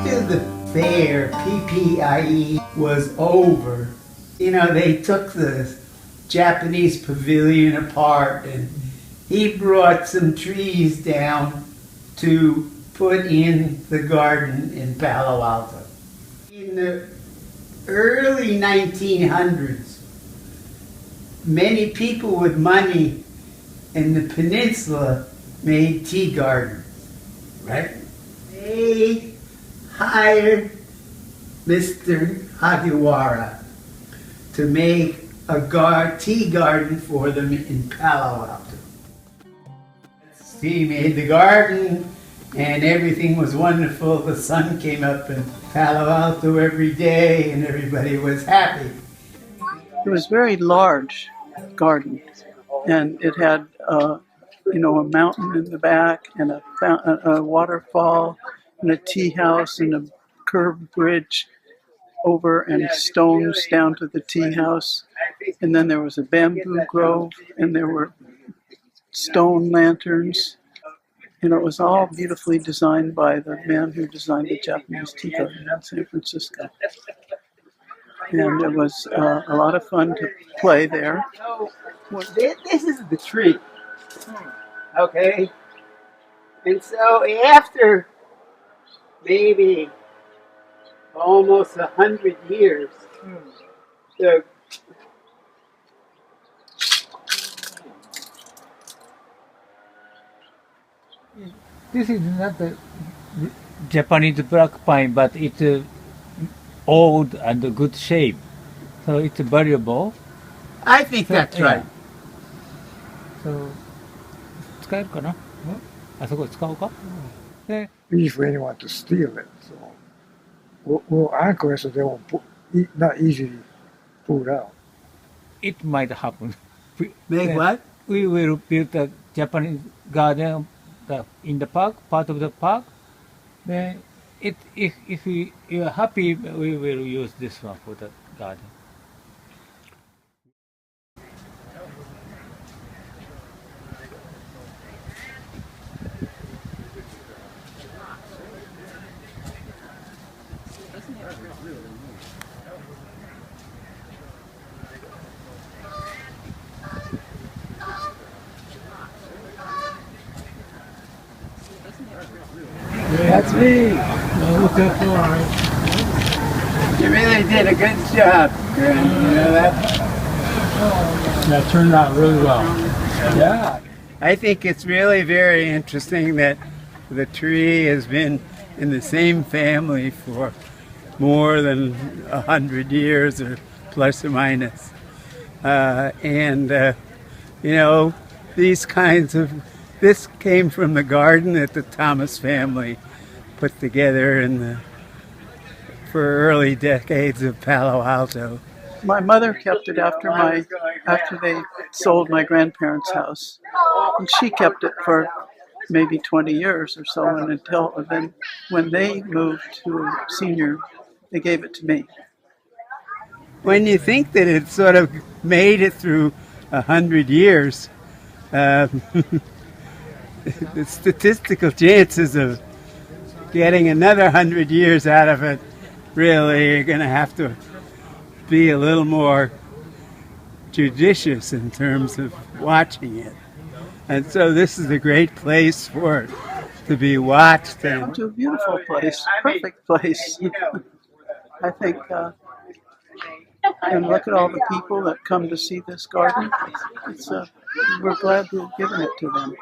after the fair, PPIE, was over, you know, they took the Japanese pavilion apart and he brought some trees down to put in the garden in Palo Alto. In the early 1900s, many people with money in the peninsula made tea gardens, right? They hired Mr. Hagiwara to make a tea garden for them in Palo Alto. He made the garden and everything was wonderful. The sun came up in Palo Alto every day and everybody was happy. It was a very large garden, and it had you know, a mountain in the back and a waterfall and a tea house and a curved bridge over and stones down to the tea house. And then there was a bamboo grove and there were stone lanterns. And it was all beautifully designed by the man who designed the Japanese tea garden in San Francisco. And it was a lot of fun to play there. This is the tree, okay? And so after maybe almost 100 years, the This is not the Japanese black pine, but it's old and good shape. So it's valuable. I think that's right. So, 使えるかな？あそこ使おうか？で、 If anyone to steal it, so we'll anchor it so they won't not easily pull out. it might happen. Make what? We will build a Japanese garden in the park, part of the park. Then, if we are happy, we will use this one for the garden. That's me. You really did a good job, Grant. You know that? That turned out really well. Yeah. I think it's really very interesting that the tree has been in the same family for more than 100 years, or plus or minus. You know, these kinds of, this came from the garden that the Thomas family put together for early decades of Palo Alto. My mother kept it after they sold my grandparents' house, and she kept it for maybe 20 years or so, and until then, when they moved to senior, they gave it to me. When you think that it sort of made it through 100 years, the statistical chances of getting another 100 years out of it really are going to have to be a little more judicious in terms of watching it. And so this is a great place for it to be watched. And It's a beautiful place, perfect place. I think, and look at all the people that come to see this garden. We're glad to have given it to them.